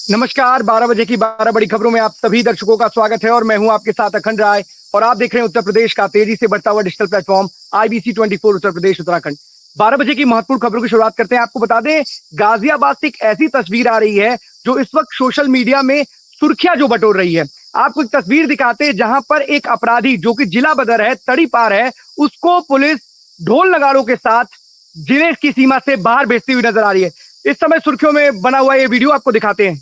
नमस्कार। 12 बजे की 12 बड़ी खबरों में आप सभी दर्शकों का स्वागत है और मैं हूं आपके साथ अखंड राय। और आप देख रहे हैं उत्तर प्रदेश का तेजी से बढ़ता हुआ digital platform IBC 24 Uttar Pradesh Uttarakhand. 12 बजे की महत्वपूर्ण खबरों की शुरुआत करते हैं। आपको बता दें, गाजियाबाद से एक ऐसी तस्वीर आ रही है जो इस वक्त सोशल मीडिया में सुर्खियां जो बटोर रही है। आपको एक तस्वीर दिखाते हैं जहां पर एक अपराधी जो कि जिला बदर है, तड़ी पार है, उसको पुलिस ढोल नगाड़ों के साथ जिले की सीमा से बाहर भेजती हुई नजर आ रही है। इस समय सुर्खियों में बना हुआ ये वीडियो आपको दिखाते हैं।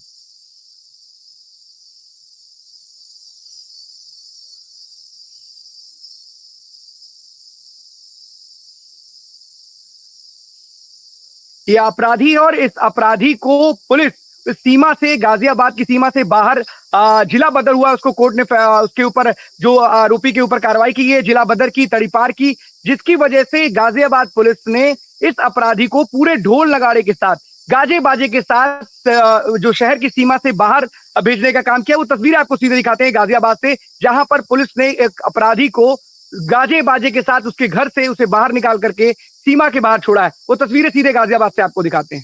ये अपराधी है और इस अपराधी को पुलिस इस सीमा से, गाजियाबाद की सीमा से बाहर जिला बदर हुआ, उसको कोर्ट ने उसके ऊपर जो आरोपी के ऊपर कार्रवाई की है जिला बदर की, तड़ीपार की, जिसकी वजह से गाजियाबाद पुलिस ने इस अपराधी को पूरे ढोल नगाड़े के साथ, गाजे बाजे के साथ जो शहर की सीमा से बाहर भेजने का काम किया। वो तस्वीर आपको सीधे दिखाते हैं गाजियाबाद से, जहां पर पुलिस ने एक अपराधी को गाजे बाजे के साथ उसके घर से उसे बाहर निकाल करके सीमा के बाहर छोड़ा है। वो तस्वीरें सीधे गाजियाबाद से आपको दिखाते हैं।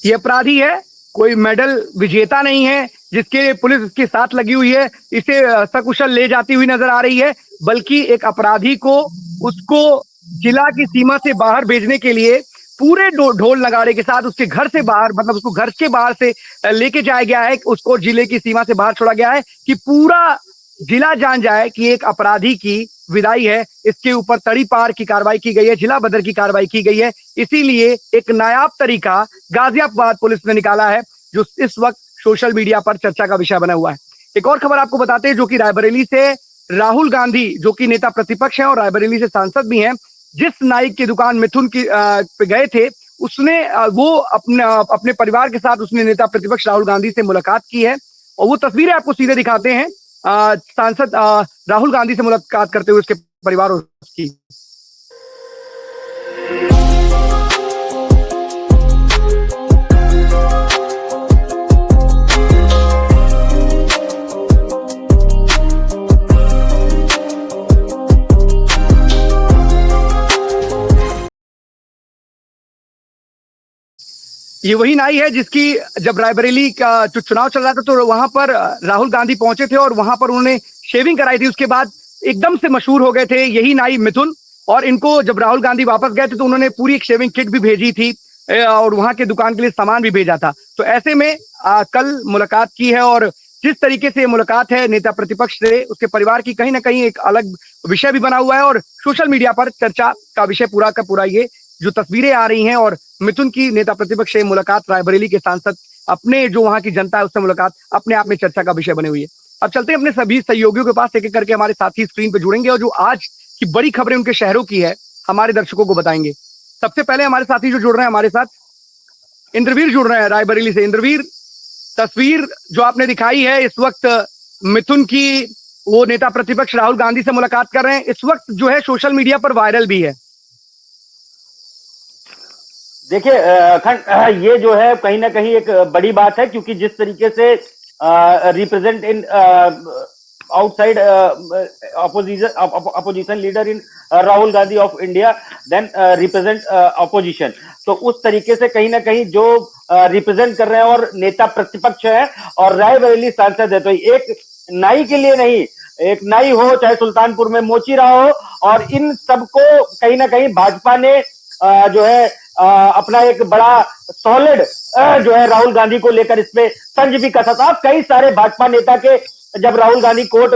ये अपराधी है, कोई मेडल विजेता नहीं है जिसके पुलिस इसके साथ लगी हुई है, इसे सकुशल ले जाती हुई नजर आ रही है, बल्कि एक अपराधी को उसको जिला की सीमा से बाहर भेजने के लिए पूरे ढोल नगाड़े के साथ उसके घर से बाहर, मतलब उसको घर के बाहर से लेके जाया गया है, उसको जिले की सीमा से बाहर छोड़ा गया है कि पूरा जिला जान जाए कि एक अपराधी की विदाई है। इसके ऊपर तड़ी पार की कार्रवाई की गई है, जिला बदर की कार्रवाई की गई है। इसीलिए एक नायाब तरीका गाजियाबाद पुलिस ने निकाला है जो इस वक्त सोशल मीडिया पर चर्चा का विषय बना हुआ है। एक और खबर आपको बताते हैं जो कि रायबरेली से राहुल गांधी, जो कि नेता प्रतिपक्ष हैं और रायबरेली से सांसद भी हैं, जिस नाई की दुकान मिथुन की पे गए थे, उसने वो अपने परिवार के साथ उसने नेता प्रतिपक्ष राहुल गांधी से मुलाकात की है। और वो तस्वीरें आपको सीधे दिखाते हैं सांसद राहुल गांधी से मुलाकात करते हुए उसके परिवार और उसकी। ये वही नाई है जिसकी जब रायबरेली का जो चुनाव चल रहा था तो वहां पर राहुल गांधी पहुंचे थे और वहां पर उन्होंने शेविंग कराई थी। उसके बाद एकदम से मशहूर हो गए थे यही नाई मिथुन। और इनको जब राहुल गांधी वापस गए थे तो उन्होंने पूरी एक शेविंग किट भी भेजी थी और वहां के दुकान के लिए सामान भी भेजा था। तो ऐसे में कल मुलाकात की है और जिस तरीके से मुलाकात है नेता प्रतिपक्ष से उसके परिवार की, कहीं ना कहीं एक अलग विषय भी बना हुआ है और सोशल मीडिया पर चर्चा का विषय पूरा का पूरा ये जो तस्वीरें आ रही हैं। और मिथुन की नेता प्रतिपक्ष से मुलाकात, रायबरेली के सांसद अपने जो वहां की जनता है उससे मुलाकात अपने आप में चर्चा का विषय बने हुई है। अब चलते हैं अपने सभी सहयोगियों के पास, एक एक करके हमारे साथी स्क्रीन पे जुड़ेंगे और जो आज की बड़ी खबरें उनके शहरों की है हमारे दर्शकों को बताएंगे। सबसे पहले हमारे साथी जो जुड़ रहे हैं हमारे साथ, इंद्रवीर जुड़ रहे हैं रायबरेली से। इंद्रवीर, तस्वीर जो आपने दिखाई है इस वक्त मिथुन की, वो नेता प्रतिपक्ष राहुल गांधी से मुलाकात कर रहे हैं, इस वक्त जो है सोशल मीडिया पर वायरल भी है। देखिए अखंड, ये जो है कहीं ना कहीं एक बड़ी बात है, क्योंकि जिस तरीके से represent in outside opposition leader in Rahul Gandhi of India, then represent opposition, तो उस तरीके से कहीं ना कहीं जो रिप्रेजेंट कर रहे हैं और नेता प्रतिपक्ष है और रायबरेली सांसद है, तो एक नाई के लिए नहीं, एक नाई हो चाहे सुल्तानपुर में मोची रहा हो, और इन सबको कहीं ना कहीं भाजपा ने जो है अपना एक बड़ा सॉलिड जो है राहुल गांधी को लेकर इसमें तंज भी कसा था। कई सारे भाजपा नेता के जब राहुल गांधी कोर्ट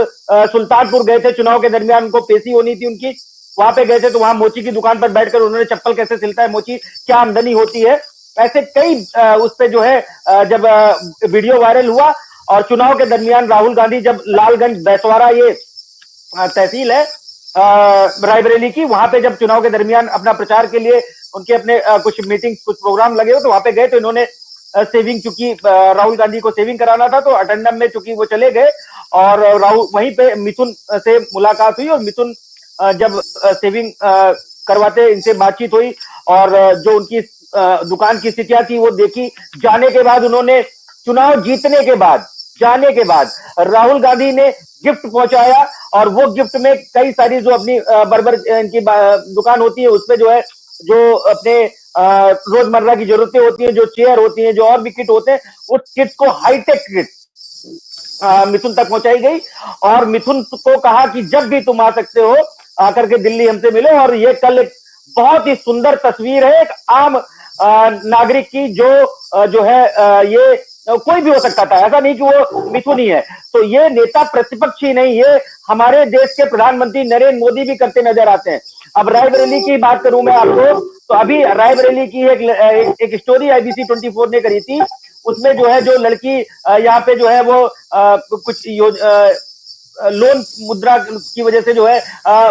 सुल्तानपुर गए थे, चुनाव के दरमियान उनको पेशी होनी थी उनकी, वहां पे गए थे, तो वहां मोची की दुकान पर बैठकर उन्होंने चप्पल कैसे सिलता है मोची, क्या आमदनी होती है, ऐसे कई उस पे जो है जब वीडियो वायरल हुआ। और चुनाव के दरमियान राहुल गांधी जब लालगंज बैसवारा, ये तहसील है रायबरेली की, वहां पे जब चुनाव के दरमियान अपना प्रचार के लिए उनके अपने कुछ मीटिंग, कुछ प्रोग्राम लगे हो, तो वहां पे गए, तो इन्होंने सेविंग, चूंकि राहुल गांधी को सेविंग कराना था, तो अटेंडम में चूंकि वो चले गए और राहुल वहीं पे मिथुन से मुलाकात हुई और मिथुन जब सेविंग करवाते इनसे बातचीत हुई और जो उनकी दुकान की स्थितियां थी वो देखी। जाने के बाद उन्होंने चुनाव जीतने के बाद जाने के बाद राहुल गांधी ने गिफ्ट पहुंचाया और वो गिफ्ट में कई सारी जो अपनी बर्बर इनकी दुकान होती है उसमें जो है जो अपने रोजमर्रा की जरूरतें होती हैं, जो चेयर होती हैं, जो और भी किट होते हैं, उस किट को हाईटेक किट मिथुन तक पहुंचाई गई और मिथुन को कहा कि जब भी तुम आ सकते हो आकर के दिल्ली हमसे मिलो। और ये कल एक बहुत ही सुंदर तस्वीर है एक आम नागरिक की जो है ये कोई भी हो सकता था, ऐसा नहीं कि वो मिथुन ही है। तो ये नेता प्रतिपक्ष ही नहीं, ये हमारे देश के प्रधानमंत्री नरेंद्र मोदी भी करते नजर आते हैं। अब रायबरेली की बात करूं मैं आपको, तो अभी रायबरेली की एक स्टोरी आईबीसी 24 ने करी थी। उसमें जो है जो लड़की यहाँ पे जो है वो कुछ लोन मुद्रा की वजह से जो है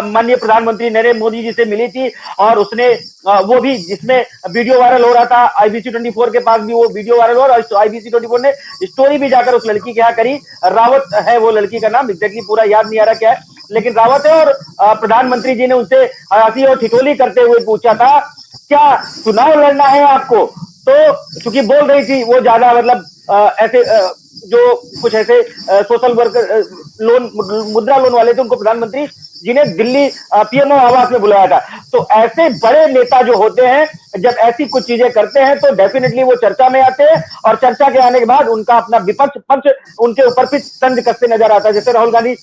माननीय प्रधानमंत्री नरेंद्र मोदी जी से मिली थी और उसने वो भी जिसमें वीडियो वायरल हो रहा था, आईबीसी 24 के पास भी वो वीडियो वायरल हो रहा और आईबीसी 24 ने स्टोरी भी जाकर उस लड़की के यहाँ करी। रावत है वो लड़की का नाम, एग्जैक्टली पूरा याद नहीं आ रहा क्या है, लेकिन रावत है। और प्रधानमंत्री जी ने उनसे हंसी और ठिठोली करते हुए पूछा था क्या चुनाव लड़ना है आपको। तो चूंकि बोल रही थी वो ज्यादा मतलब ऐसे जो कुछ ऐसे सोशल वर्कर लोन मुद्रा लोन वाले थे उनको प्रधानमंत्री जी ने दिल्ली पीएमओ आवास में बुलाया था। तो ऐसे बड़े नेता जो होते हैं जब ऐसी कुछ चीजें करते हैं तो डेफिनेटली वो चर्चा में आते हैं और चर्चा के आने के बाद उनका अपना विपक्ष पक्ष उनके ऊपर भी तंज कसते नजर आता है। जैसे राहुल गांधी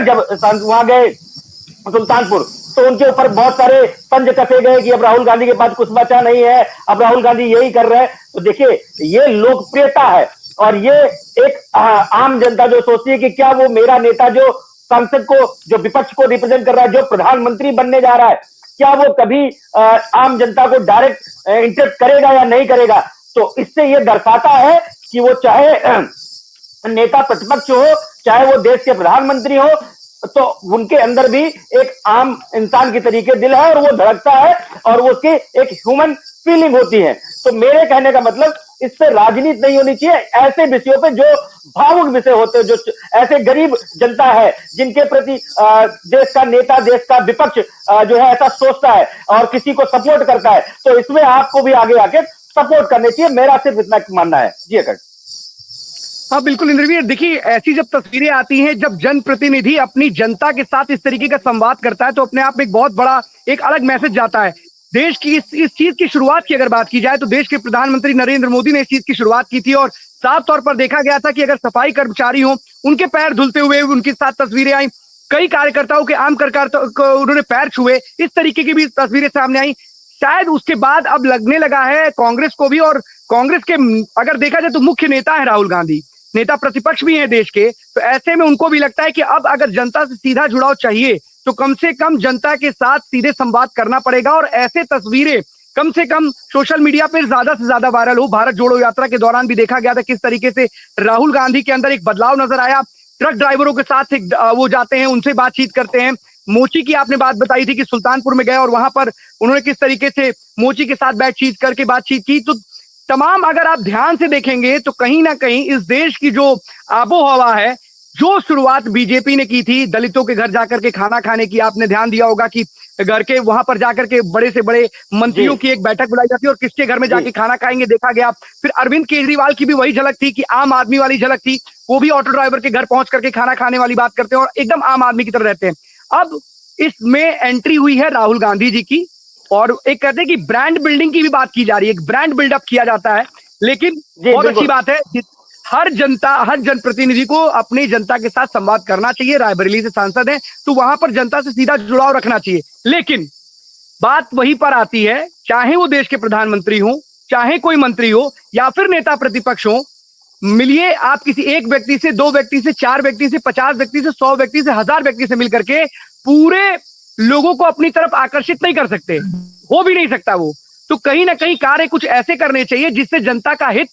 जब वहां गए सुल्तानपुर तो उनके ऊपर बहुत सारे तंज कसे गए कि अब राहुल गांधी के पास कुछ बचा नहीं है, अब राहुल गांधी यही कर रहे हैं। तो देखिए ये लोकप्रियता है और ये एक आम जनता जो सोचती है कि क्या वो मेरा नेता जो संसद को जो विपक्ष को रिप्रेजेंट कर रहा है, जो प्रधानमंत्री बनने जा रहा है, क्या वो कभी आम जनता को डायरेक्ट इंटरेक्ट करेगा या नहीं करेगा। तो इससे ये दर्शाता है कि वो चाहे नेता प्रतिपक्ष हो चाहे वो देश के प्रधानमंत्री हो, तो उनके अंदर भी एक आम इंसान की तरीके दिल है और वो धड़कता है और वो उसकी एक ह्यूमन फीलिंग होती है। तो मेरे कहने का मतलब इससे राजनीति नहीं होनी चाहिए ऐसे विषयों पे जो भावुक विषय होते हैं, जो ऐसे गरीब जनता है जिनके प्रति देश का नेता देश का विपक्ष जो है ऐसा सोचता है और किसी को सपोर्ट करता है, तो इसमें आपको भी आगे आके सपोर्ट करनी चाहिए। मेरा सिर्फ इतना मानना है। जी अकड़। हाँ बिल्कुल इंद्रवीर, देखिए ऐसी जब तस्वीरें आती हैं जब जनप्रतिनिधि अपनी जनता के साथ इस तरीके का संवाद करता है तो अपने आप में एक बहुत बड़ा एक अलग मैसेज जाता है। देश की इस चीज की शुरुआत की अगर बात की जाए तो देश के प्रधानमंत्री नरेंद्र मोदी ने इस चीज की शुरुआत की थी और साफ तौर पर देखा गया था कि अगर सफाई कर्मचारी हो उनके पैर धुलते हुए उनके साथ तस्वीरें आई, कई कार्यकर्ताओं के आम कार्यकर्ताओं को उन्होंने पैर छुए, इस तरीके की भी तस्वीरें सामने आई। शायद उसके बाद अब लगने लगा है कांग्रेस को भी, और कांग्रेस के अगर देखा जाए तो मुख्य नेता है राहुल गांधी, नेता प्रतिपक्ष भी हैं देश के, तो ऐसे में उनको भी लगता है कि अब अगर जनता से सीधा जुड़ाव चाहिए तो कम से कम जनता के साथ सीधे संवाद करना पड़ेगा और ऐसे तस्वीरें कम से कम सोशल मीडिया पर ज्यादा से ज्यादा वायरल हो। भारत जोड़ो यात्रा के दौरान भी देखा गया था किस तरीके से राहुल गांधी के अंदर एक बदलाव नजर आया। ट्रक ड्राइवरों के साथ वो जाते हैं, उनसे बातचीत करते हैं। मोची की आपने बात बताई थी कि सुल्तानपुर में गए और वहां पर उन्होंने किस तरीके से मोची के साथ बातचीत की। तो तमाम अगर आप ध्यान से देखेंगे तो कहीं ना कहीं इस देश की जो आबो हवा है, जो शुरुआत बीजेपी ने की थी दलितों के घर जाकर के खाना खाने की, आपने ध्यान दिया होगा कि घर के वहां पर जाकर के बड़े से बड़े मंत्रियों की एक बैठक बुलाई जाती है और किसके घर में जाके खाना खाएंगे देखा गया। फिर अरविंद केजरीवाल की भी वही झलक थी कि आम आदमी वाली झलक थी, वो भी ऑटो ड्राइवर के घर पहुंच करके खाना खाने वाली बात करते हैं और एकदम आम आदमी की तरह रहते हैं। अब इसमें एंट्री हुई है राहुल गांधी जी की और एक कहते हैं कि ब्रांड बिल्डिंग की भी बात की जा रही है, एक ब्रांड बिल्डअप किया जाता है। लेकिन बहुत अच्छी बात है कि हर जनप्रतिनिधि को अपनी जनता के साथ संवाद करना चाहिए। रायबरेली से सांसद है तो वहां पर जनता से सीधा जुड़ाव रखना चाहिए। लेकिन बात वहीं पर आती है, चाहे वो देश के प्रधानमंत्री हो, चाहे कोई मंत्री हो या फिर नेता प्रतिपक्ष हो, मिलिए आप किसी एक व्यक्ति से, दो व्यक्ति से, चार व्यक्ति से, 50 व्यक्ति से, 100 व्यक्ति से, 1000 व्यक्ति से मिलकर के पूरे लोगों को अपनी तरफ आकर्षित नहीं कर सकते, हो भी नहीं सकता वो। तो कहीं ना कहीं कार्य कुछ ऐसे करने चाहिए जिससे जनता का हित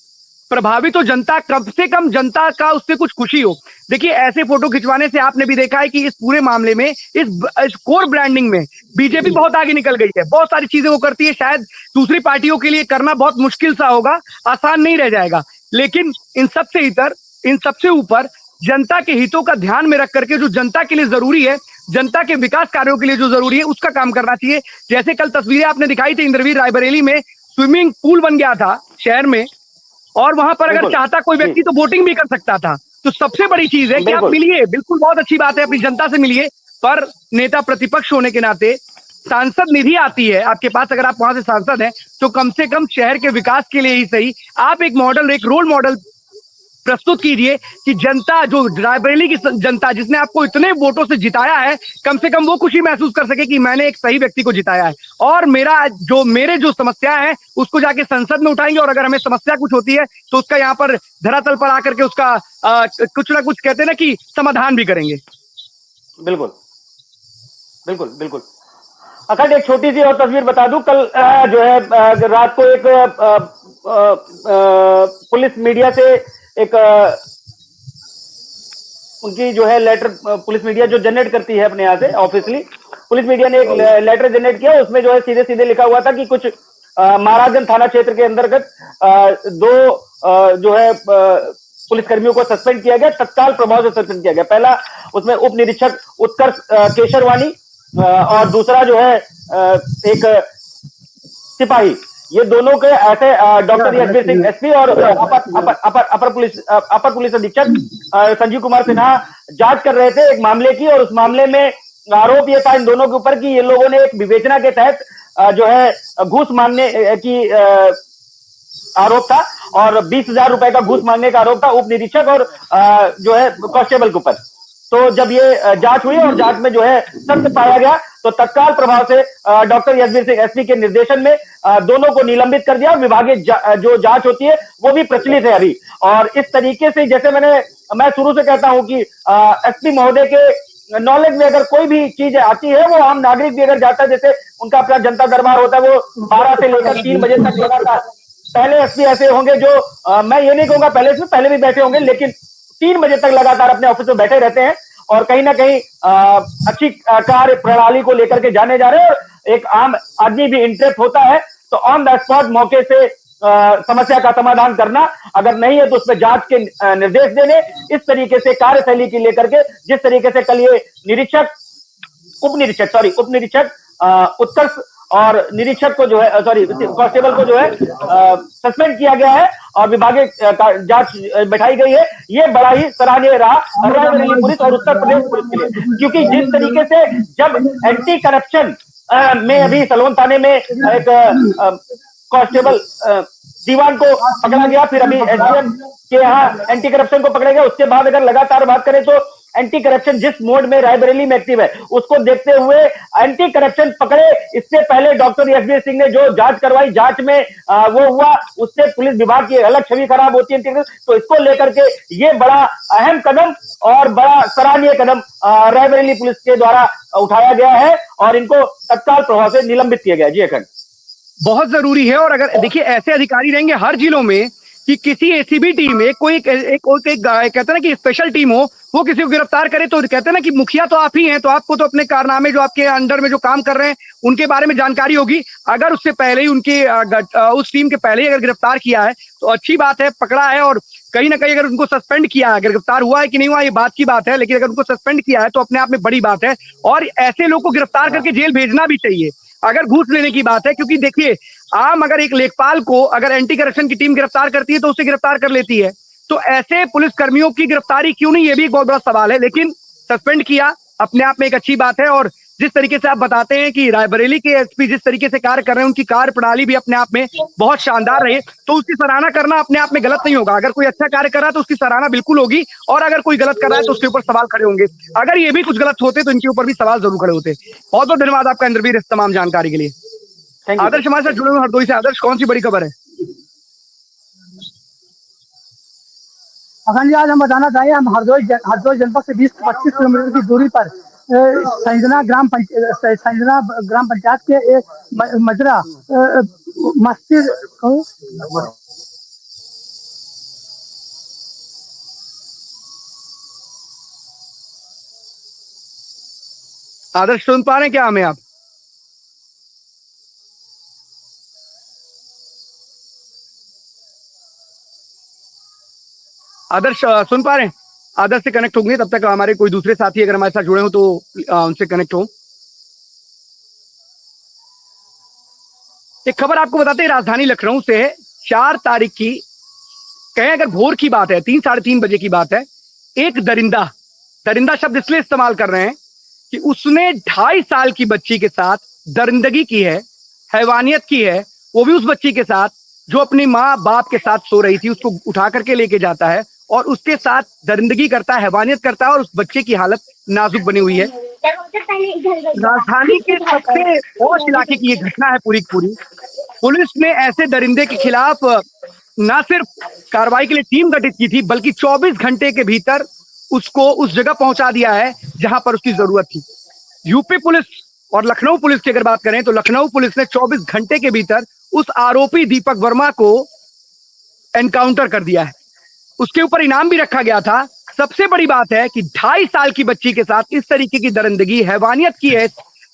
प्रभावित हो, जनता कम से कम जनता का उससे कुछ खुशी हो। देखिए ऐसे फोटो खिंचवाने से आपने भी देखा है कि इस पूरे मामले में इस कोर ब्रांडिंग में बीजेपी बहुत आगे निकल गई है। बहुत सारी चीजें वो करती है, शायद दूसरी पार्टियों के लिए करना बहुत मुश्किल सा होगा, आसान नहीं रह जाएगा। लेकिन इन सबसे ऊपर जनता के हितों का ध्यान में रख करके जो जनता के लिए जरूरी है जनता के विकास कार्यों के लिए जो जरूरी है उसका काम करना चाहिए। जैसे कल तस्वीरें आपने दिखाई थी इंद्रवीर रायबरेली में स्विमिंग पूल बन गया था शहर में, और वहां पर अगर बिल्कुल चाहता कोई जी। व्यक्ति तो वोटिंग भी कर सकता था। तो सबसे बड़ी चीज है कि आप बिल्कुल मिलिए, बिल्कुल बहुत अच्छी बात है, अपनी जनता से मिलिए, पर नेता प्रतिपक्ष होने के नाते सांसद निधि आती है आपके पास, अगर आप वहां से सांसद हैं तो कम से कम शहर के विकास के लिए ही सही आप एक मॉडल, एक रोल मॉडल प्रस्तुत कीजिए कि जनता, जो रायबरेली की जनता जिसने आपको इतने वोटों से जिताया है, कम से कम वो खुशी महसूस कर सके कि मैंने एक सही व्यक्ति को जिताया है। और मेरे जो समस्या है उसको जाके संसद में उठाएंगे, और अगर हमें समस्या कुछ होती है तो उसका यहाँ पर धरातल पर आकर के उसका कुछ ना कुछ कहते हैं ना कि समाधान भी करेंगे। बिल्कुल बिल्कुल बिल्कुल। अखंड एक छोटी सी और तस्वीर बता दूं, कल जो है रात को एक पुलिस मीडिया से एक उनकी जो है लेटर, पुलिस मीडिया जो जनरेट करती है अपने यहाँ से ऑफिशियली, पुलिस मीडिया ने एक लेटर जनरेट किया। उसमें जो है सीधे सीधे लिखा हुआ था कि कुछ महाराजगंज थाना क्षेत्र के अंतर्गत दो जो है पुलिस कर्मियों को सस्पेंड किया गया, तत्काल प्रभाव से सस्पेंड किया गया। पहला उसमें उप निरीक्षक उत्कर्ष केशरवानी और दूसरा जो है एक सिपाही, ये दोनों के ऐसे डॉक्टर यशवीर सिंह एसपी और अपर पुलिस अधीक्षक संजीव कुमार सिन्हा जांच कर रहे थे एक मामले की। और उस मामले में आरोप ये था इन दोनों के ऊपर कि ये लोगों ने एक विवेचना के तहत जो है घूस मांगने की आरोप था, और 20,000 रुपए का घूस मांगने का आरोप था उप निरीक्षक और जो है कांस्टेबल के ऊपर। तो जब ये जांच हुई और जांच में जो है सत्य पाया गया, तो तत्काल प्रभाव से डॉक्टर यशवीर सिंह एसपी के निर्देशन में दोनों को निलंबित कर दिया। विभागीय जो जांच होती है वो भी प्रचलित है अभी। और इस तरीके से जैसे मैं शुरू से कहता हूं कि एसपी महोदय के नॉलेज में अगर कोई भी चीज आती है, वो आम नागरिक भी अगर जाता है, जैसे उनका अपना जनता दरबार होता है, वो 12 से लेकर 3 बजे तक लगातार, पहले एसपी ऐसे होंगे जो मैं ये नहीं कहूंगा पहले से पहले भी बैठे होंगे, लेकिन 3 बजे तक लगातार अपने ऑफिस में बैठे रहते हैं और कहीं ना कहीं अच्छी कार्य प्रणाली को लेकर के जाने जा रहे हैं। और एक आम आदमी भी इंटरेस्ट होता है तो ऑन द स्पॉट मौके से समस्या का समाधान करना, अगर नहीं है तो उसमें जांच के निर्देश देने, इस तरीके से कार्यशैली की लेकर के जिस तरीके से कल ये उप निरीक्षक उत्कर्ष और निरीक्षक को जो है कांस्टेबल को जो है सस्पेंड किया गया है और विभागीय जांच बैठाई गई है, ये बड़ा ही सराहनीय रहा रायबरेली पुलिस और उत्तर प्रदेश पुलिस के लिए। क्योंकि जिस तरीके से जब एंटी करप्शन में अभी सलोन थाने में एक कांस्टेबल दीवान को पकड़ा गया, फिर अभी एसडीएम के यहाँ एंटी करप्शन को पकड़ा गया, उसके बाद अगर लगातार बात करें तो एंटी करप्शन जिस मोड में रायबरेली में एक्टिव है, उसको देखते हुए एंटी करप्शन पकड़े। इससे पहले डॉक्टर यशवीर सिंह ने जो जांच करवाई, जांच में वो हुआ, उससे पुलिस विभाग की अलग छवि खराब होती है। तो इसको लेकर के ये बड़ा अहम कदम और बड़ा सराहनीय कदम रायबरेली पुलिस के द्वारा उठाया गया है और इनको तत्काल प्रभाव से निलंबित किया गया। जी अखंड, बहुत जरूरी है। और अगर देखिए ऐसे अधिकारी रहेंगे हर जिलों में कि किसी एसीबी टीम में कोई कहते हैं ना कि स्पेशल टीम हो, वो किसी को गिरफ्तार करे, तो कहते हैं ना कि मुखिया तो आप ही हैं, तो आपको तो अपने कारनामे जो आपके अंडर में जो काम कर रहे हैं उनके बारे में जानकारी होगी। अगर उससे पहले ही उस टीम के पहले ही अगर गिरफ्तार किया है तो अच्छी बात है, पकड़ा है। और कहीं ना कहीं अगर उनको सस्पेंड किया है, अगर गिरफ्तार हुआ है कि नहीं हुआ ये बात की बात है, लेकिन अगर उनको सस्पेंड किया है तो अपने आप में बड़ी बात है। और ऐसे लोग को गिरफ्तार करके जेल भेजना भी चाहिए अगर घूस लेने की बात है। क्योंकि देखिए आम अगर एक लेखपाल को अगर एंटी करप्शन की टीम गिरफ्तार करती है तो उसे गिरफ्तार कर लेती है, तो ऐसे पुलिस कर्मियों की गिरफ्तारी क्यों नहीं, ये भी एक बहुत बड़ा सवाल है। लेकिन सस्पेंड किया अपने आप में एक अच्छी बात है। और जिस तरीके से आप बताते हैं कि रायबरेली के एसपी जिस तरीके से कार्य कर रहे हैं, उनकी कार्य प्रणाली भी अपने आप में बहुत शानदार रही, तो उसकी सराहना करना अपने आप में गलत नहीं होगा। अगर कोई अच्छा कार्य कर रहा है तो उसकी सराहना बिल्कुल होगी, और अगर कोई गलत कर रहा है तो उसके ऊपर सवाल खड़े होंगे। अगर ये भी कुछ गलत होते तो इनके ऊपर भी सवाल जरूर खड़े होते। बहुत बहुत धन्यवाद आपका इंद्रवीर इस तमाम जानकारी के लिए। Thank you Adarsh sir. हमारे साथ जुड़े हुए हरदोई से। आदर्श, कौन सी बड़ी खबर है? अखंड जी, आज हम बताना चाहिए, हम हरदोई जनपद से 20 से 25 किलोमीटर की दूरी पर संजना ग्राम पंचायत के एक मजरा मस्जिद आदर्श, सुन पा रहे हैं क्या हमें आप? आदर्श सुन पा रहे हैं? आदर से कनेक्ट होंगे, तब तक हमारे कोई दूसरे साथी अगर हमारे साथ जुड़े हो तो उनसे कनेक्ट हो। एक खबर आपको बताते हैं, राजधानी लखनऊ से है। 4 तारीख की, कहें अगर भोर की बात है, 3 साढ़े 3 बजे की बात है। एक दरिंदा, दरिंदा शब्द इसलिए इस्तेमाल कर रहे हैं कि उसने 2.5 साल की बच्ची के साथ दरिंदगी की है, हैवानियत की है। वो भी उस बच्ची के साथ जो अपनी माँ बाप के साथ सो रही थी, उसको उठा करके लेके जाता है और उसके साथ दरिंदगी करता है, हैवानियत करता है, और उस बच्चे की हालत नाजुक बनी हुई है। राजधानी के सबसे पॉश इलाके की ये घटना है पूरी की पूरी। पुलिस ने ऐसे दरिंदे के खिलाफ ना सिर्फ कार्रवाई के लिए टीम गठित की थी, बल्कि 24 घंटे के भीतर उसको उस जगह पहुंचा दिया है जहां पर उसकी जरूरत थी। यूपी पुलिस और लखनऊ पुलिस की अगर बात करें तो लखनऊ पुलिस ने 24 घंटे के भीतर उस आरोपी दीपक वर्मा को एनकाउंटर कर दिया है। उसके ऊपर इनाम भी रखा गया था। सबसे बड़ी बात है कि 2.5 साल की बच्ची के साथ इस तरीके की दरिंदगी, हैवानियत की है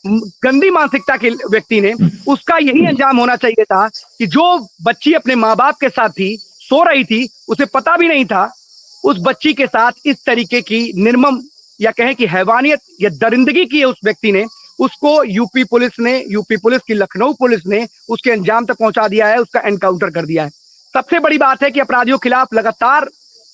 गंदी मानसिकता के व्यक्ति ने। उसका यही अंजाम होना चाहिए था कि जो बच्ची अपने माँ बाप के साथ थी, सो रही थी, उसे पता भी नहीं था, उस बच्ची के साथ इस तरीके की निर्मम या कहें कि हैवानियत या दरिंदगी की है उस व्यक्ति ने। उसको यूपी पुलिस की लखनऊ पुलिस ने उसके अंजाम तक पहुंचा दिया है, उसका एनकाउंटर कर दिया है। सबसे बड़ी बात है कि अपराधियों के खिलाफ लगातार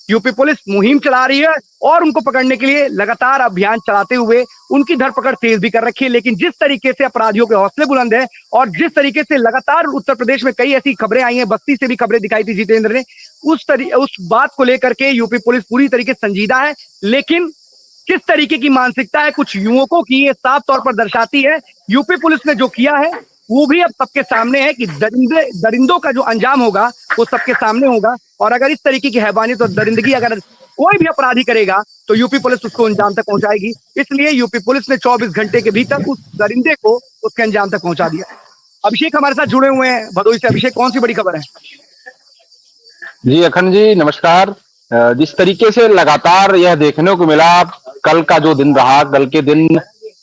यूपी पुलिस मुहिम चला रही है और उनको पकड़ने के लिए लगातार अभियान चलाते हुए उनकी धरपकड़ तेज भी कर रखी है। लेकिन जिस तरीके से अपराधियों के हौसले बुलंद है और जिस तरीके से लगातार उत्तर प्रदेश में कई ऐसी खबरें आई हैं, बस्ती से भी खबरें दिखाई थी जितेंद्र ने, उस बात को लेकर के यूपी पुलिस पूरी तरीके से संजीदा है। लेकिन किस तरीके की मानसिकता है कुछ युवकों की, ये साफ तौर पर दर्शाती है। यूपी पुलिस ने जो किया है वो भी अब सबके सामने है कि दरिंदों का जो अंजाम होगा वो सबके सामने होगा। और अगर इस तरीके की हैवानियत और दरिंदगी अगर कोई भी अपराधी करेगा तो यूपी पुलिस उसको अंजाम तक पहुंचाएगी। इसलिए यूपी पुलिस ने 24 घंटे के भीतर उस दरिंदे को उसके अंजाम तक पहुंचा दिया। अभिषेक हमारे साथ जुड़े हुए हैं भदोही से। अभिषेक, कौन सी बड़ी खबर है? जी अखंड जी नमस्कार। जिस तरीके से लगातार यह देखने को मिला, कल का जो दिन रहा, कल के दिन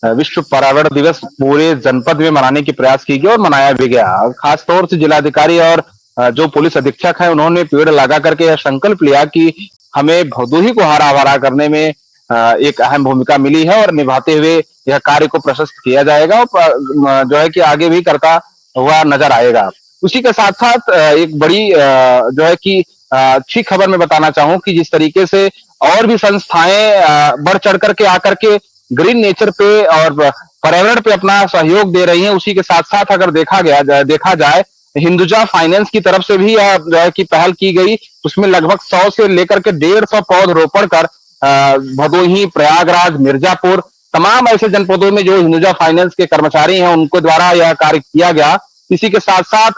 विश्व पर्यावरण दिवस पूरे जनपद में मनाने की प्रयास की गई और मनाया भी गया। खास तौर से जिलाधिकारी और जो पुलिस अधीक्षक हैं उन्होंने पेड़ लगा करके यह संकल्प लिया कि हमें भदोही को हरा भरा करने में एक अहम भूमिका मिली है और निभाते हुए यह कार्य को प्रशस्त किया जाएगा और जो है कि आगे भी करता हुआ नजर आएगा। उसी के साथ साथ एक बड़ी जो है कि अच्छी खबर मैं बताना चाहूं कि जिस तरीके से और भी संस्थाएं बढ़ चढ़ करके आकर के ग्रीन नेचर पे और पर्यावरण पे अपना सहयोग दे रही हैं, उसी के साथ साथ अगर देखा जाए हिंदुजा फाइनेंस की तरफ से भी यह जो है कि पहल की गई। उसमें लगभग 100 से लेकर के 150 पौधरोपण कर भदोही, प्रयागराज, मिर्जापुर, तमाम ऐसे जनपदों में जो हिंदुजा फाइनेंस के कर्मचारी हैं उनके द्वारा यह कार्य किया गया। इसी के साथ साथ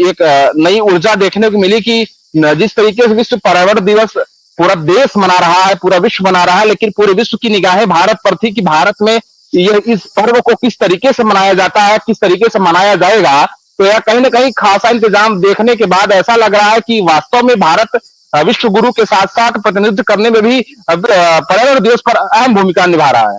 एक नई ऊर्जा देखने को मिली कि जिस तरीके से विश्व पर्यावरण दिवस पूरा देश मना रहा है, पूरा विश्व मना रहा है, लेकिन पूरे विश्व की निगाहें भारत पर थी कि भारत में यह इस पर्व को किस तरीके से मनाया जाता है, किस तरीके से मनाया जाएगा। तो यह कहीं ना कहीं खासा इंतजाम देखने के बाद ऐसा लग रहा है कि वास्तव में भारत विश्व गुरु के साथ साथ प्रतिनिधित्व करने में भी पर्यावरण दिवस पर अहम भूमिका निभा रहा है।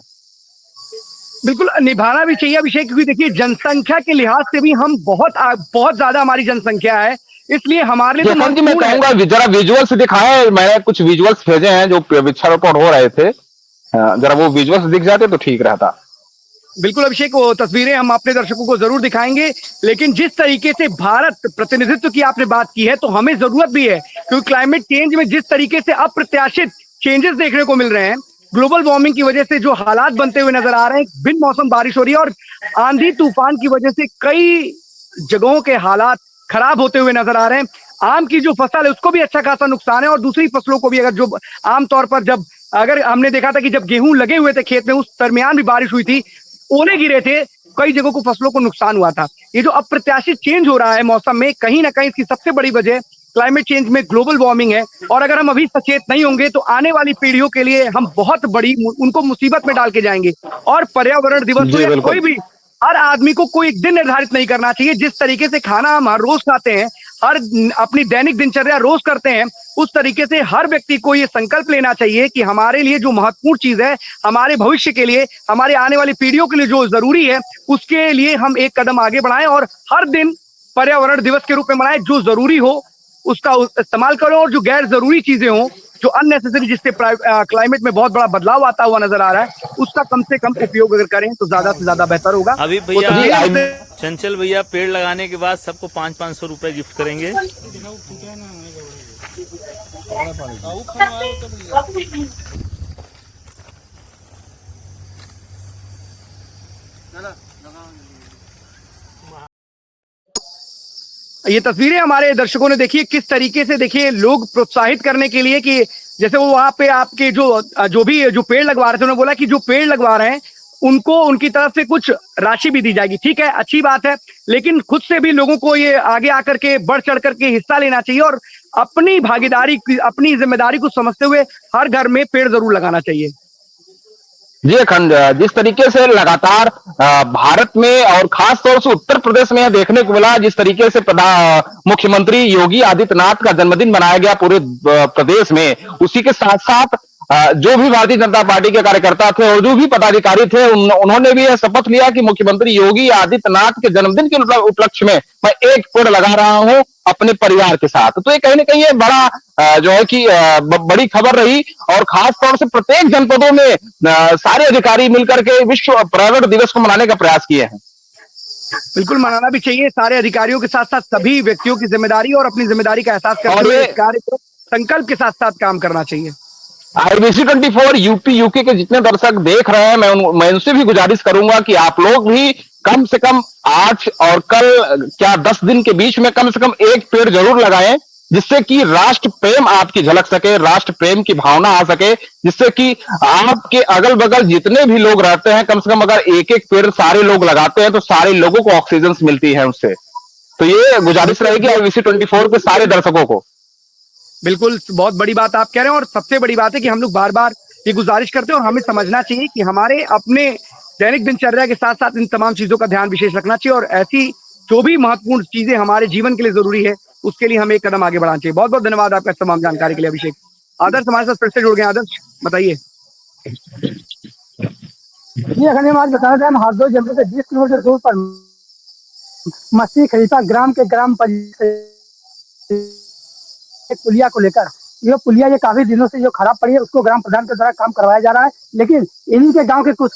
बिल्कुल निभाना भी चाहिए अभिषेक, क्योंकि देखिए जनसंख्या के लिहाज से भी हम बहुत ज्यादा हमारी जनसंख्या है, इसलिए हमारे लिए तो मैं कहूंगा जरा विजुअल्स दिखाएं। मैंने कुछ विजुअल्स भेजे हैं जो वृक्षारोपण हो रहे थे, जरा वो विजुअल्स दिख जाते तो ठीक रहता। बिल्कुल अभिषेक, वो तस्वीरें हम अपने दर्शकों को जरूर दिखाएंगे। लेकिन जिस तरीके से भारत प्रतिनिधित्व की आपने बात की है तो हमें जरूरत भी है, क्योंकि क्लाइमेट चेंज में जिस तरीके से अप्रत्याशित चेंजेस देखने को मिल रहे हैं, ग्लोबल वार्मिंग की वजह से जो हालात बनते हुए नजर आ रहे हैं, बिन मौसम बारिश हो रही है और आंधी तूफान की वजह से कई जगहों के हालात खराब होते हुए नजर आ रहे हैं। आम की जो फसल है उसको भी अच्छा खासा नुकसान है और दूसरी फसलों को भी, अगर जो आमतौर पर अगर हमने देखा था कि जब गेहूं लगे हुए थे खेत में, उस दरमियान भी बारिश हुई थी, ओले गिरे थे, कई जगहों को फसलों को नुकसान हुआ था। ये जो अप्रत्याशित चेंज हो रहा है मौसम में, कहीं ना कहीं इसकी सबसे बड़ी वजह क्लाइमेट चेंज में ग्लोबल वार्मिंग है। और अगर हम अभी सचेत नहीं होंगे तो आने वाली पीढ़ियों के लिए हम बहुत बड़ी उनको मुसीबत में डाल के जाएंगे। और पर्यावरण दिवस हो या कोई भी, हर आदमी को कोई एक दिन निर्धारित नहीं करना चाहिए। जिस तरीके से खाना हम हर रोज खाते हैं, हर अपनी दैनिक दिनचर्या रोज करते हैं, उस तरीके से हर व्यक्ति को ये संकल्प लेना चाहिए कि हमारे लिए जो महत्वपूर्ण चीज है, हमारे भविष्य के लिए, हमारे आने वाली पीढ़ियों के लिए जो जरूरी है, उसके लिए हम एक कदम आगे बढ़ाएं और हर दिन पर्यावरण दिवस के रूप में मनाएं। जो जरूरी हो उसका इस्तेमाल करो और जो गैर जरूरी चीजें हो जो अननेसेसरी जिससे क्लाइमेट में बहुत बड़ा बदलाव आता हुआ नजर आ रहा है, उसका कम से कम उपयोग अगर करें तो ज्यादा से ज्यादा बेहतर होगा। अभी वो भैया तस्वीरें चंचल भैया पेड़ लगाने के बाद सबको 500-500 रुपए गिफ्ट करेंगे। ये तस्वीरें हमारे दर्शकों ने देखी, किस तरीके से देखिए लोग प्रोत्साहित करने के लिए कि जैसे वो वहां पे आपके जो पेड़ लगवा रहे थे, उन्होंने बोला कि जो पेड़ लगवा रहे हैं उनको उनकी तरफ से कुछ राशि भी दी जाएगी। ठीक है, अच्छी बात है, लेकिन खुद से भी लोगों को ये आगे आकर के बढ़ चढ़ करके हिस्सा लेना चाहिए और अपनी भागीदारी, अपनी जिम्मेदारी को समझते हुए हर घर में पेड़ जरूर लगाना चाहिए। जी अखंड, जिस तरीके से लगातार भारत में और खास तौर से उत्तर प्रदेश में यह देखने को मिला, जिस तरीके से मुख्यमंत्री योगी आदित्यनाथ का जन्मदिन मनाया गया पूरे प्रदेश में, उसी के साथ साथ जो भी भारतीय जनता पार्टी के कार्यकर्ता थे और जो भी पदाधिकारी थे, उन्होंने भी यह शपथ लिया कि मुख्यमंत्री योगी आदित्यनाथ के जन्मदिन के उपलक्ष्य में मैं एक पेड़ लगा रहा हूं अपने परिवार के साथ। तो ये कहीं ना कहीं ये बड़ा जो है कि बड़ी खबर रही और खास तौर से प्रत्येक जनपदों में सारे अधिकारी मिलकर के विश्व पर्यावरण दिवस को मनाने का प्रयास किए हैं। बिल्कुल मनाना भी चाहिए, सारे अधिकारियों के साथ साथ सभी व्यक्तियों की जिम्मेदारी और अपनी जिम्मेदारी का एहसास करते हुए इस कार्य को संकल्प के साथ साथ काम करना चाहिए। IBC 24 यूपी यूके के जितने दर्शक देख रहे हैं, मैं उनसे भी गुजारिश करूंगा कि आप लोग भी कम से कम आज और कल क्या 10 दिन के बीच में कम से कम एक पेड़ जरूर लगाएं, जिससे कि राष्ट्र प्रेम आपकी झलक सके, राष्ट्र प्रेम की भावना आ सके, जिससे कि आपके अगल बगल जितने भी लोग रहते हैं, कम से कम अगर एक एक पेड़ सारे लोग लगाते हैं तो सारे लोगों को ऑक्सीजन मिलती है उससे। तो ये गुजारिश रहेगी IBC 24 के सारे दर्शकों को। बिल्कुल, बहुत बड़ी बात आप कह रहे हैं और सबसे बड़ी बात है कि हम लोग बार बार ये गुजारिश करते हैं और हमें समझना चाहिए कि हमारे अपने दैनिक दिनचर्या के साथ साथ इन तमाम चीजों का ध्यान विशेष रखना चाहिए और ऐसी जो भी महत्वपूर्ण चीजें हमारे जीवन के लिए जरूरी है, उसके लिए हमें एक कदम आगे बढ़ाना चाहिए। बहुत बहुत धन्यवाद आपका इस तमाम जानकारी के लिए अभिषेक। आदर्श हमारे साथ फिर से जुड़ गए। आदर्श बताइए। जी अगर हम आज बताना चाहें, हम हरदोई जनपद से 20 किलोमीटर दूर पर मस्ती खलीफा ग्राम के ग्राम पंचायत पुलिया को लेकर, ये पुलिया ये काफी दिनों से जो खराब पड़ी है, उसको ग्राम प्रधान के द्वारा काम करवाया जा रहा है, लेकिन इन्हीं के गांव के कुछ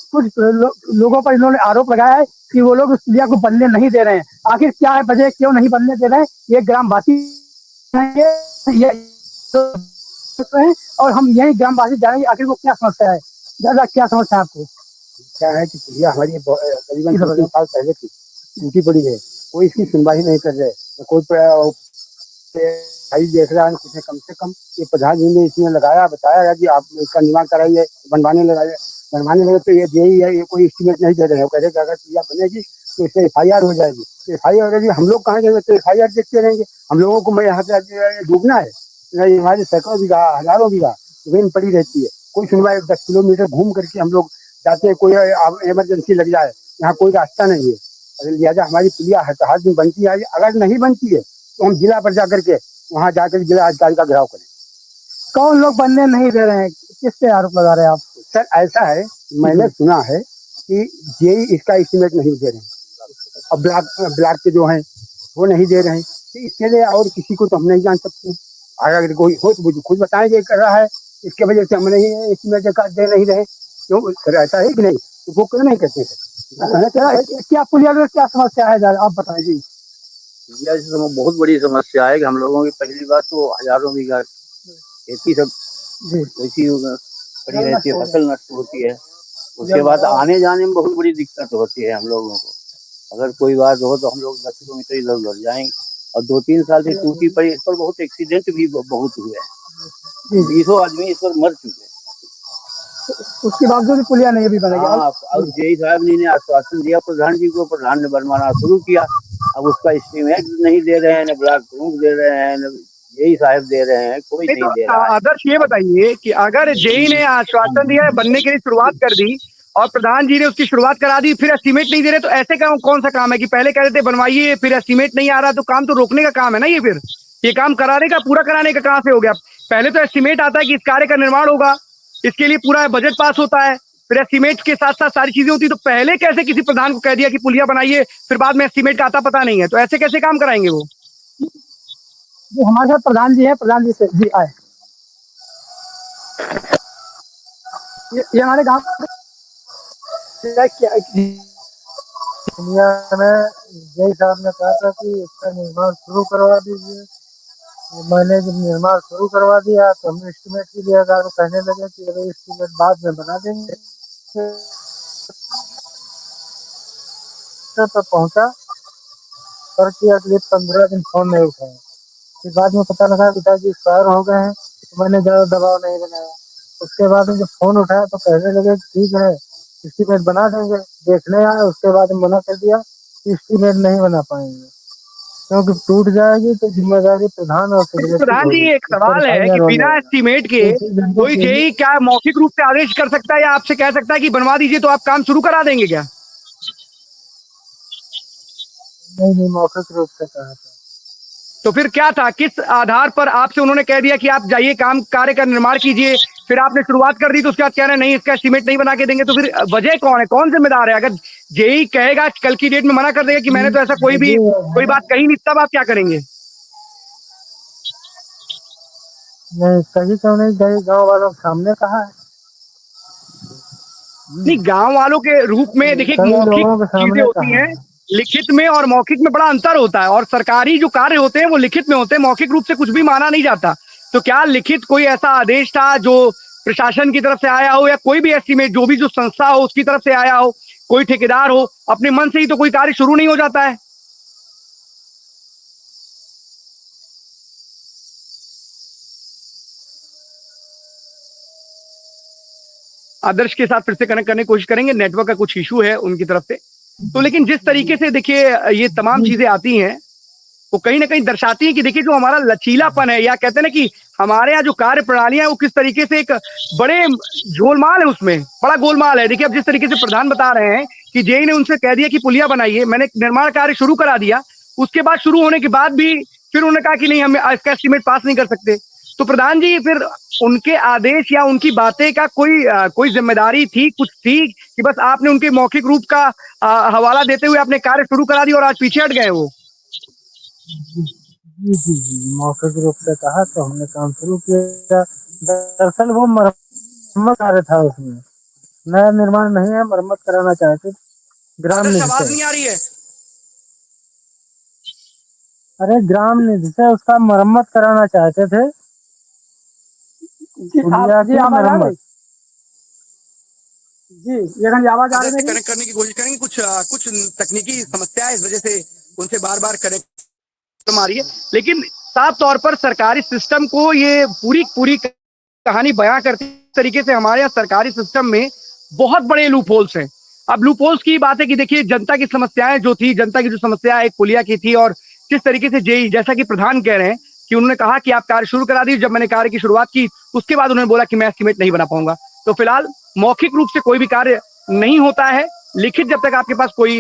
लोगों पर इन्होंने आरोप लगाया है कि वो लोग उस पुलिया को बनने नहीं दे रहे हैं। आखिर क्या है वजह, क्यों नहीं बनने दे रहे हैं, ये ग्रामवासी और हम यही ग्रामवासी जानेंगे आखिर वो क्या समस्या है। दादा क्या समस्या है आपको? क्या है कि पुलिया हमारी करीबन 2-3 साल पहले की टूटी पड़ी है, कोई इसकी सुनवाई नहीं कर रहे, कोई देख रहा है कुछ। कम से कम ये प्रधान जी ने इसमें लगाया, बताया है कि आप इसका निर्माण कराइए, बनवाने लगे तो ये यही है, ये कोई एस्टीमेट नहीं दे रहे हैं। कह रहे अगर पुलिया बनेगी तो इससे FIR हो जाएगी, FIR हो जाएगी, हम लोग कहाँ जाएंगे, तो FIR देखते रहेंगे। हम लोगों को मैं यहाँ पे डूबना है, हमारी सैकड़ों बीघा हजारों बीघा जमीन पड़ी रहती है, कोई सुनवाई। 10 किलोमीटर घूम करके हम लोग जाते हैं, कोई इमरजेंसी लग जाए, यहाँ कोई रास्ता नहीं है। अगर लिहाजा हमारी पुलिया हर दिन बनती है, अगर नहीं बनती है तो हम जिला पर जाकर के वहाँ जाकर जिला अधिकारी का घेराव करें। कौन लोग बनने नहीं दे रहे हैं, किस पे आरोप लगा रहे हैं आप? सर ऐसा है, मैंने सुना है कि जेई इसका एस्टीमेट नहीं दे रहे हैं और ब्लॉक के जो हैं वो नहीं दे रहे हैं, तो इसके लिए और किसी को तो हम नहीं जान सकते। अगर कोई हो तो मुझे खुद बताएंगे कर रहा है, इसके वजह से हम नहीं एस्टीमेट दे नहीं रहे। क्यों सर, ऐसा है कि नहीं? तो वो क्यों नहीं करते सर? क्या पुलिया में क्या समस्या है, आप बताएं जी। बहुत बड़ी समस्या है कि हम लोगों की पहली बात तो हजारों बीघा खेती सब वैसी पड़ी रहती है, फसल नष्ट होती है। उसके बाद आने जाने में बहुत बड़ी दिक्कत होती है हम लोगों को। अगर कोई बात हो तो हम लोग 10 किलोमीटर इधर उधर जाएंगे, और 2-3 साल से टूटी पड़ी, इस पर बहुत एक्सीडेंट भी बहुत हुए हैं, 20 आदमी इस पर मर चुके हैं। उसके बावजूद पुलिया नहीं भी बनेगा। अब जेई साहब ने आश्वासन दिया प्रधान जी को, प्रधान ने बनवाना शुरू किया, अब उसका एस्टीमेट नहीं दे रहे हैं, न ब्लॉक प्रमुख दे रहे हैं, न जेई साहब दे रहे हैं, कोई नहीं दे रहा है। आदर्श ये बताइए कि अगर जेई ने आश्वासन दिया है, बनने के लिए शुरुआत कर दी और प्रधान जी ने उसकी शुरुआत करा दी, फिर एस्टीमेट नहीं दे रहे, तो ऐसे कौन सा काम है कि पहले कह रहे थे बनवाइए, फिर एस्टीमेट नहीं आ रहा, तो काम तो रोकने का काम है ना फिर ये काम कराने का, पूरा कराने का कहाँ से हो गया? पहले तो एस्टीमेट आता है कि इस कार्य का निर्माण होगा, इसके लिए पूरा बजट पास होता है, फिर एस्टीमेट के साथ साथ सारी चीजें होती, तो पहले कैसे किसी प्रधान को कह दिया कि पुलिया बनाइए, फिर बाद में एस्टीमेट का आता पता नहीं है, तो ऐसे कैसे काम कराएंगे वो? जो हमारे साथ प्रधान जी है, प्रधान जी से जी आए। ये हमारे गांव क्या इंडिया ने जय साहब ने कहा था कि इसका निर्माण शुरू करवा दीजिए। तो मैंने जब निर्माण शुरू करवा दिया तो हमने एस्टीमेट के लिए अगर कहने लगे कि अरे एस्टीमेट बाद में बना देंगे, तो पहुंचा पर कि अगले 15 दिन फोन नहीं उठाया। फिर बाद में पता लगा पिताजी एक्सपायर हो गए हैं, तो मैंने ज्यादा दबाव नहीं बनाया। उसके बाद में जब फोन उठाया तो कहने लगे कि ठीक है एस्टीमेट बना देंगे। देखने आए उसके बाद में मना कर दिया कि एस्टीमेट नहीं बना पाएंगे, क्योंकि टूट जाएगी तो जिम्मेदारी प्रधान और लेकिन सेक्रेटरी प्रधान की जी होगी, एक उसका सवाल है कि फाइनल हो बिना जाएगा। एस्टीमेट के तो इसी दिन को कोई जेई क्या मौखिक रूप से आदेश कर सकता है या आपसे कह सकता है कि बनवा दीजिए तो आप काम शुरू करा देंगे क्या? नहीं मौखिक रूप से कहा था। तो फिर क्या था, किस आधार पर आपसे उन्होंने कह दिया कि आप जाइए काम कार्य का निर्माण कीजिए, फिर आपने शुरुआत कर दी तो उसके बाद कह रहे हैं नहीं इसका एस्टीमेट नहीं बना के देंगे, तो फिर वजह कौन है, कौन जिम्मेदार है? अगर जेई कहेगा कल की डेट में मना कर देगा कि मैंने तो ऐसा कोई बात कही नहीं, तब आप क्या करेंगे? नहीं कहीं तो नहीं गई, गाँव वालों के सामने कहा है। नहीं, गांव वालों के रूप में देखिए, एक कई मौखिक लोगों के चीजें सामने होती कहा हैं, है। लिखित में और मौखिक में बड़ा अंतर होता है, और सरकारी जो कार्य होते हैं वो लिखित में होते हैं, मौखिक रूप से कुछ भी माना नहीं जाता। तो क्या लिखित कोई ऐसा आदेश था जो प्रशासन की तरफ से आया हो, या कोई भी एस्टीमेट जो भी जो संस्था हो उसकी तरफ से आया हो, कोई ठेकेदार हो, अपने मन से ही तो कोई कार्य शुरू नहीं हो जाता है? आदर्श के साथ फिर से कनेक्ट करने की कोशिश करेंगे, नेटवर्क का कुछ इशू है उनकी तरफ से। तो लेकिन जिस तरीके से देखिए ये तमाम चीजें आती हैं, वो कहीं ना कहीं दर्शाती है कि देखिए जो हमारा लचीलापन है, या कहते हैं ना कि हमारे यहाँ जो कार्य प्रणालियां है वो किस तरीके से एक बड़े गोलमाल है, उसमें बड़ा गोलमाल है। देखिए अब जिस तरीके से प्रधान बता रहे हैं कि जेई ने उनसे कह दिया कि पुलिया बनाइए, मैंने निर्माण कार्य शुरू करा दिया, उसके बाद शुरू होने के बाद भी फिर उन्होंने कहा कि नहीं हम इसका एस्टीमेट पास नहीं कर सकते। तो प्रधान जी फिर उनके आदेश या उनकी बातें का कोई जिम्मेदारी थी, कुछ थी, कि बस आपने उनके मौखिक रूप का हवाला देते हुए अपने कार्य शुरू करा दिया और आज पीछे हट गए वो? जी मौखिक रूप से कहा तो हमने काम शुरू किया। दरअसल वो मरम्मत कार्य था, उसमें नया निर्माण नहीं है, मरम्मत कराना चाहते ग्राम आदर्श निधि आवाज से। नहीं आ रही है? अरे ग्राम निधि से उसका मरम्मत कराना चाहते थे, जी पुलिया जी की आवाज आ रही मरम्मत। जी ये आवाज आ आदर्श रही से मेरी? कनेक्ट करने की कोशिश करेंगे, कुछ तकनीकी समस्या है, इस वजह से उनसे बार बार कनेक्ट आ रही है। लेकिन साफ तौर पर सरकारी सिस्टम को ये पूरी पूरी कहानी बयां करती तरीके से हमारे यहाँ सरकारी सिस्टम में बहुत बड़े लूप होल्स हैं। अब लूप होल्स की बात है कि देखिए जनता की समस्याएं जो थी, जनता की जो समस्या एक पुलिया की थी, और किस तरीके से जेई, जैसा कि प्रधान कह रहे हैं कि उन्होंने कहा कि आप कार्य शुरू करा दीजिए, जब मैंने कार्य की शुरुआत की उसके बाद उन्होंने बोला कि मैं एस्टीमेट नहीं बना पाऊंगा। तो फिलहाल मौखिक रूप से कोई भी कार्य नहीं होता है, लिखित जब तक आपके पास कोई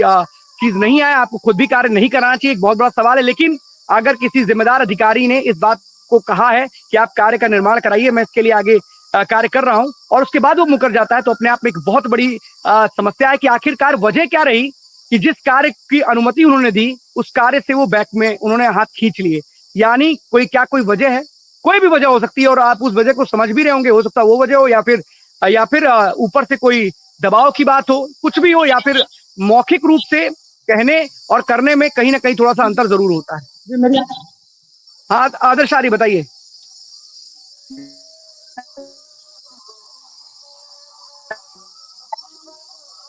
चीज नहीं आए, आपको खुद भी कार्य नहीं कराना चाहिए, एक बहुत बड़ा सवाल है। लेकिन अगर किसी जिम्मेदार अधिकारी ने इस बात को कहा है कि आप कार्य का निर्माण कराइए, मैं इसके लिए आगे कार्य कर रहा हूं, और उसके बाद वो मुकर जाता है, तो अपने आप में एक बहुत बड़ी समस्या है कि आखिरकार वजह क्या रही कि जिस कार्य की अनुमति उन्होंने दी उस कार्य से वो बैक में उन्होंने हाथ खींच लिए। यानी कोई वजह है, कोई भी वजह हो सकती है, और आप उस वजह को समझ भी रहे होंगे, हो सकता है वो वजह हो, या फिर ऊपर से कोई दबाव की बात हो, कुछ भी हो, या फिर मौखिक रूप से कहने और करने में कहीं ना कहीं थोड़ा सा अंतर जरूर होता है। जी मेरी हाँ आदर्श आरी बताइए।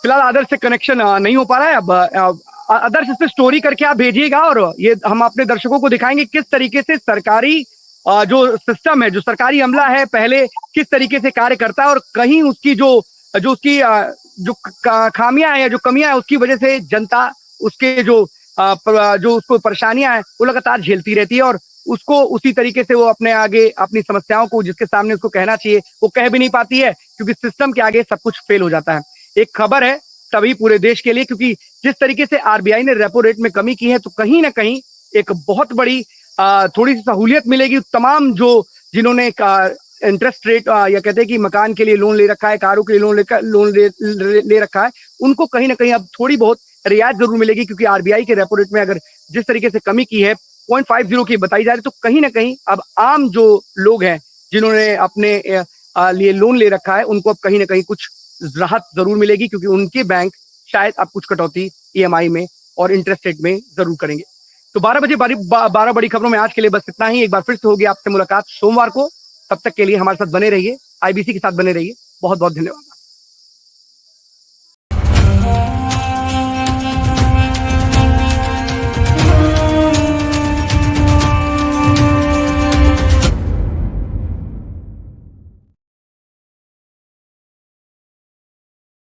फिलहाल आदर्श से कनेक्शन नहीं हो पा रहा है। अब आदर्श इस पे स्टोरी करके आप भेजिएगा, और ये हम अपने दर्शकों को दिखाएंगे किस तरीके से सरकारी जो सिस्टम है, जो सरकारी अमला है, पहले किस तरीके से कार्य करता है, और कहीं उसकी जो जो उसकी जो खामियां हैं या जो कमियां हैं उसकी वजह से जनता उसके जो उसको परेशानियां हैं वो लगातार झेलती रहती है, और उसको उसी तरीके से वो अपने आगे अपनी समस्याओं को जिसके सामने उसको कहना चाहिए वो कह भी नहीं पाती है, क्योंकि सिस्टम के आगे सब कुछ फेल हो जाता है। एक खबर है तभी पूरे देश के लिए, क्योंकि जिस तरीके से आरबीआई ने रेपो रेट में कमी की है, तो कहीं ना कहीं एक बहुत बड़ी थोड़ी सी सहूलियत मिलेगी तमाम जो जिन्होंने इंटरेस्ट रेट या कहते हैं कि मकान के लिए लोन ले रखा है, कारों के लिए लोन ले रखा है, उनको कहीं ना कहीं अब थोड़ी बहुत रियायत जरूर मिलेगी, क्योंकि आरबीआई के रेपो रेट में अगर जिस तरीके से कमी की है 0.50 की बताई जा रही, तो कहीं ना कहीं अब आम जो लोग हैं जिन्होंने अपने लिए लोन ले रखा है उनको अब कहीं ना कहीं कुछ राहत जरूर मिलेगी, क्योंकि उनके बैंक शायद अब कुछ कटौती ईएमआई में और इंटरेस्ट रेट में जरूर करेंगे। तो 12 बड़ी खबरों में आज के लिए बस इतना ही। एक बार फिर से होगी आपसे मुलाकात सोमवार को। तब तक के लिए हमारे साथ बने रहिए, आईबीसी के साथ बने रहिए। बहुत बहुत धन्यवाद।